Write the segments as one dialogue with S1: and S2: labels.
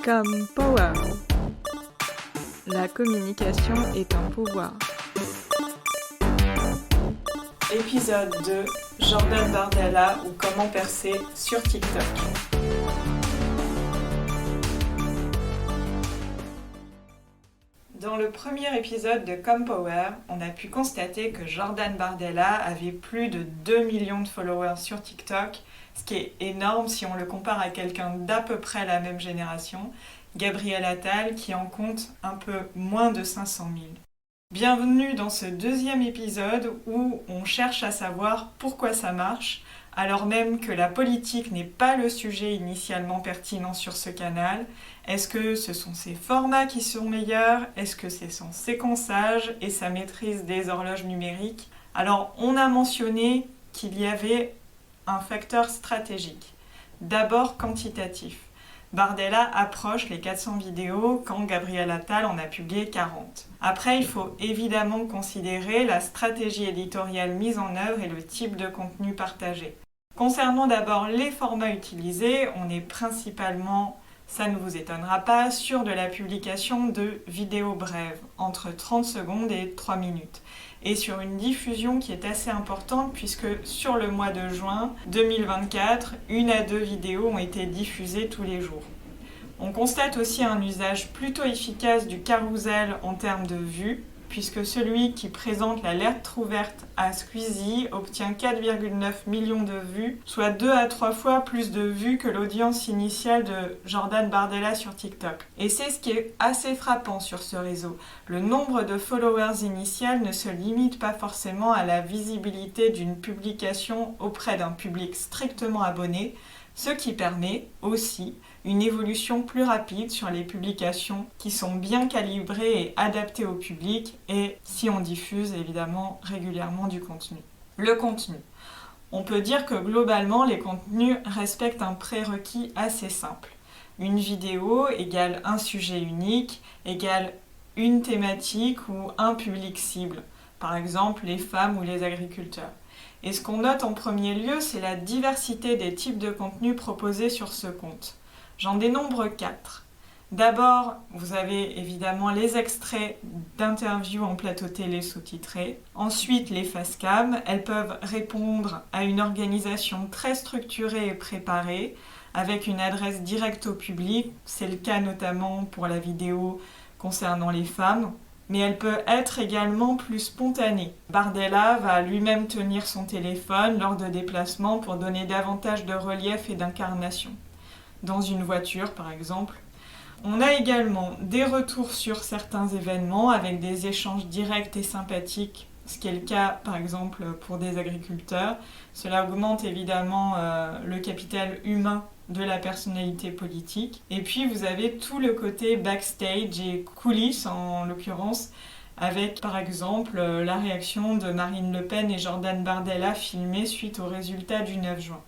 S1: Comme Power. La communication est un pouvoir.
S2: Épisode 2, Jordan Bardella ou comment percer sur TikTok. Dans le premier épisode de Comme Power, on a pu constater que Jordan Bardella avait plus de 2 millions de followers sur TikTok, ce qui est énorme si on le compare à quelqu'un d'à peu près la même génération, Gabriel Attal, qui en compte un peu moins de 500 000. Bienvenue dans ce deuxième épisode où on cherche à savoir pourquoi ça marche, alors même que la politique n'est pas le sujet initialement pertinent sur ce canal. Est-ce que ce sont ses formats qui sont meilleurs? Est-ce que c'est son séquençage et sa maîtrise des horloges numériques? Alors, on a mentionné qu'il y avait un facteur stratégique. D'abord quantitatif. Bardella approche les 400 vidéos quand Gabriel Attal en a publié 40. Après, il faut évidemment considérer la stratégie éditoriale mise en œuvre et le type de contenu partagé. Concernant d'abord les formats utilisés, on est principalement, ça ne vous étonnera pas, sur de la publication de vidéos brèves, entre 30 secondes et 3 minutes. Et sur une diffusion qui est assez importante puisque sur le mois de juin 2024, 1 à 2 vidéos ont été diffusées tous les jours. On constate aussi un usage plutôt efficace du carrousel en termes de vues, puisque celui qui présente la lettre ouverte à Squeezie obtient 4,9 millions de vues, soit 2 à 3 fois plus de vues que l'audience initiale de Jordan Bardella sur TikTok. Et c'est ce qui est assez frappant sur ce réseau. Le nombre de followers initial ne se limite pas forcément à la visibilité d'une publication auprès d'un public strictement abonné, ce qui permet aussi une évolution plus rapide sur les publications qui sont bien calibrées et adaptées au public et si on diffuse évidemment régulièrement du contenu. Le contenu. On peut dire que globalement les contenus respectent un prérequis assez simple. Une vidéo égale un sujet unique, égale une thématique ou un public cible, par exemple les femmes ou les agriculteurs. Et ce qu'on note en premier lieu, c'est la diversité des types de contenus proposés sur ce compte. J'en dénombre 4. D'abord, vous avez évidemment les extraits d'interviews en plateau télé sous-titrés. Ensuite, les face cam. Elles peuvent répondre à une organisation très structurée et préparée, avec une adresse directe au public. C'est le cas notamment pour la vidéo concernant les femmes. Mais elle peut être également plus spontanée. Bardella va lui-même tenir son téléphone lors de déplacements pour donner davantage de relief et d'incarnation. Dans une voiture, par exemple. On a également des retours sur certains événements avec des échanges directs et sympathiques, ce qui est le cas, par exemple, pour des agriculteurs. Cela augmente évidemment le capital humain de la personnalité politique. Et puis vous avez tout le côté backstage et coulisses en l'occurrence, avec par exemple la réaction de Marine Le Pen et Jordan Bardella filmée suite aux résultats du 9 juin.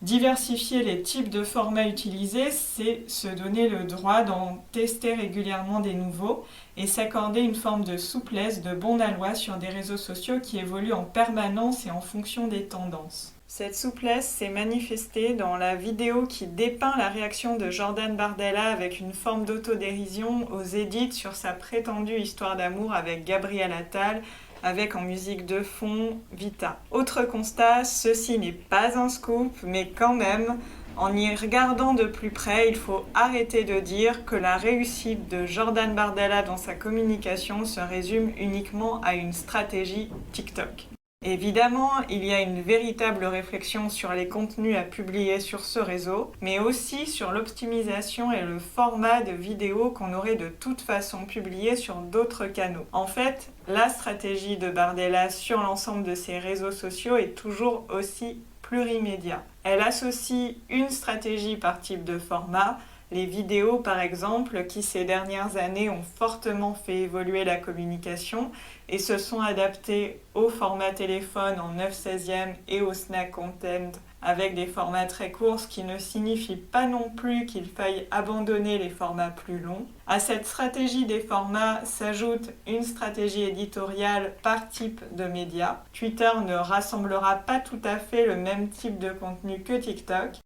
S2: Diversifier les types de formats utilisés, c'est se donner le droit d'en tester régulièrement des nouveaux et s'accorder une forme de souplesse, de bon aloi sur des réseaux sociaux qui évoluent en permanence et en fonction des tendances. Cette souplesse s'est manifestée dans la vidéo qui dépeint la réaction de Jordan Bardella avec une forme d'autodérision aux edits sur sa prétendue histoire d'amour avec Gabriel Attal, avec en musique de fond Vita. Autre constat, ceci n'est pas un scoop, mais quand même, en y regardant de plus près, il faut arrêter de dire que la réussite de Jordan Bardella dans sa communication se résume uniquement à une stratégie TikTok. Évidemment, il y a une véritable réflexion sur les contenus à publier sur ce réseau, mais aussi sur l'optimisation et le format de vidéos qu'on aurait de toute façon publié sur d'autres canaux. En fait, la stratégie de Bardella sur l'ensemble de ses réseaux sociaux est toujours aussi plurimédia. Elle associe une stratégie par type de format, les vidéos par exemple, qui ces dernières années ont fortement fait évoluer la communication et se sont adaptées au format téléphone en 9/16 et au snack content avec des formats très courts, ce qui ne signifie pas non plus qu'il faille abandonner les formats plus longs. À cette stratégie des formats s'ajoute une stratégie éditoriale par type de média. Twitter ne rassemblera pas tout à fait le même type de contenu que TikTok,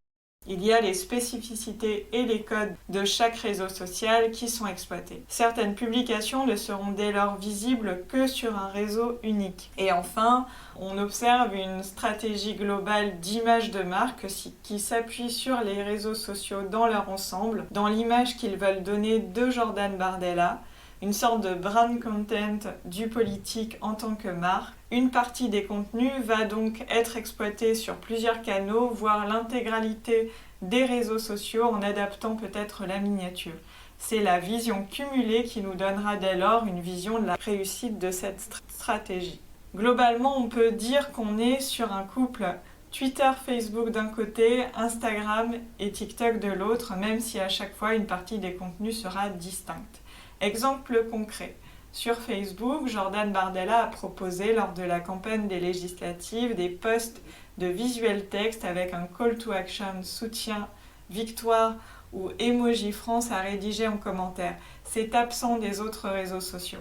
S2: Il y a les spécificités et les codes de chaque réseau social qui sont exploités. Certaines publications ne seront dès lors visibles que sur un réseau unique. Et enfin, on observe une stratégie globale d'image de marque qui s'appuie sur les réseaux sociaux dans leur ensemble, dans l'image qu'ils veulent donner de Jordan Bardella, une sorte de brand content du politique en tant que marque. Une partie des contenus va donc être exploitée sur plusieurs canaux, voire l'intégralité des réseaux sociaux en adaptant peut-être la miniature. C'est la vision cumulée qui nous donnera dès lors une vision de la réussite de cette stratégie. Globalement, on peut dire qu'on est sur un couple Twitter, Facebook d'un côté, Instagram et TikTok de l'autre, même si à chaque fois une partie des contenus sera distincte. Exemple concret. Sur Facebook, Jordan Bardella a proposé lors de la campagne des législatives des posts de visuel texte avec un call to action, soutien, victoire ou emoji France à rédiger en commentaire. C'est absent des autres réseaux sociaux.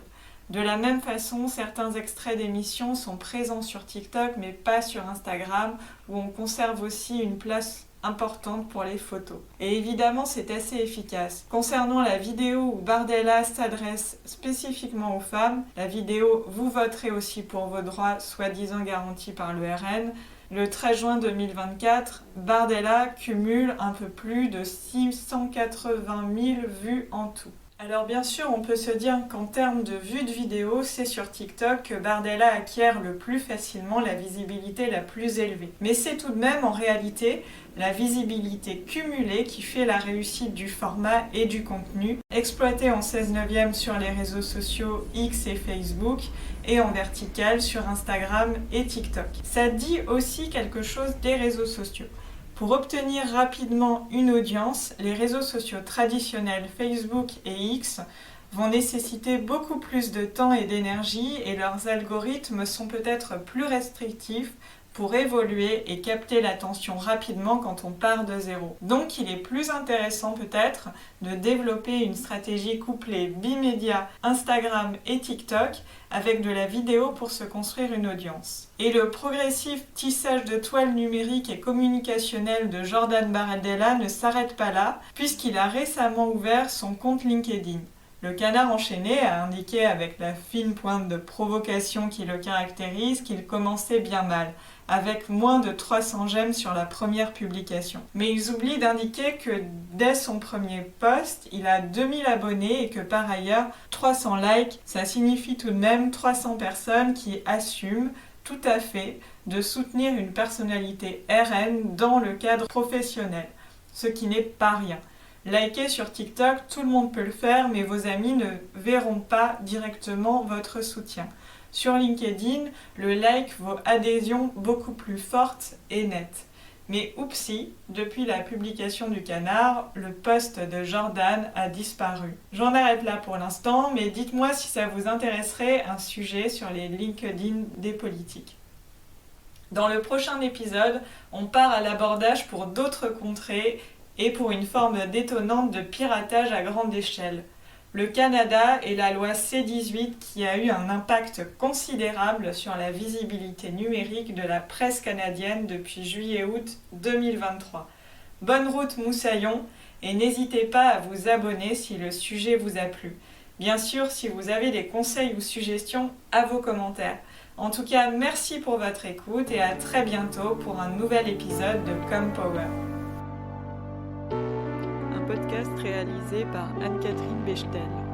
S2: De la même façon, certains extraits d'émissions sont présents sur TikTok mais pas sur Instagram où on conserve aussi une place importante pour les photos. Et évidemment, c'est assez efficace. Concernant la vidéo où Bardella s'adresse spécifiquement aux femmes, la vidéo « Vous voterez aussi pour vos droits, soi-disant garantis par le RN », le 13 juin 2024, Bardella cumule un peu plus de 680 000 vues en tout. Alors bien sûr, on peut se dire qu'en termes de vues de vidéos, c'est sur TikTok que Bardella acquiert le plus facilement la visibilité la plus élevée. Mais c'est tout de même en réalité la visibilité cumulée qui fait la réussite du format et du contenu, exploité en 16/9 sur les réseaux sociaux X et Facebook et en vertical sur Instagram et TikTok. Ça dit aussi quelque chose des réseaux sociaux. Pour obtenir rapidement une audience, les réseaux sociaux traditionnels Facebook et X vont nécessiter beaucoup plus de temps et d'énergie et leurs algorithmes sont peut-être plus restrictifs pour évoluer et capter l'attention rapidement quand on part de zéro. Donc il est plus intéressant peut-être de développer une stratégie couplée bimédia, Instagram et TikTok avec de la vidéo pour se construire une audience. Et le progressif tissage de toile numérique et communicationnelle de Jordan Bardella ne s'arrête pas là puisqu'il a récemment ouvert son compte LinkedIn. Le canard enchaîné a indiqué avec la fine pointe de provocation qui le caractérise qu'il commençait bien mal, avec moins de 300 j'aime sur la première publication. Mais ils oublient d'indiquer que dès son premier post, il a 2000 abonnés et que par ailleurs, 300 likes, ça signifie tout de même 300 personnes qui assument tout à fait de soutenir une personnalité RN dans le cadre professionnel, ce qui n'est pas rien. Liker sur TikTok, tout le monde peut le faire, mais vos amis ne verront pas directement votre soutien. Sur LinkedIn, le like vaut adhésion beaucoup plus forte et nette. Mais oupsie, depuis la publication du canard, le post de Jordan a disparu. J'en arrête là pour l'instant, mais dites-moi si ça vous intéresserait un sujet sur les LinkedIn des politiques. Dans le prochain épisode, on part à l'abordage pour d'autres contrées et pour une forme détonnante de piratage à grande échelle. Le Canada et la loi C-18 qui a eu un impact considérable sur la visibilité numérique de la presse canadienne depuis juillet-août 2023. Bonne route Moussaillon et n'hésitez pas à vous abonner si le sujet vous a plu. Bien sûr, si vous avez des conseils ou suggestions, à vos commentaires. En tout cas, merci pour votre écoute et à très bientôt pour un nouvel épisode de ComPower.
S1: Un podcast réalisé par Anne-Catherine Bechtel.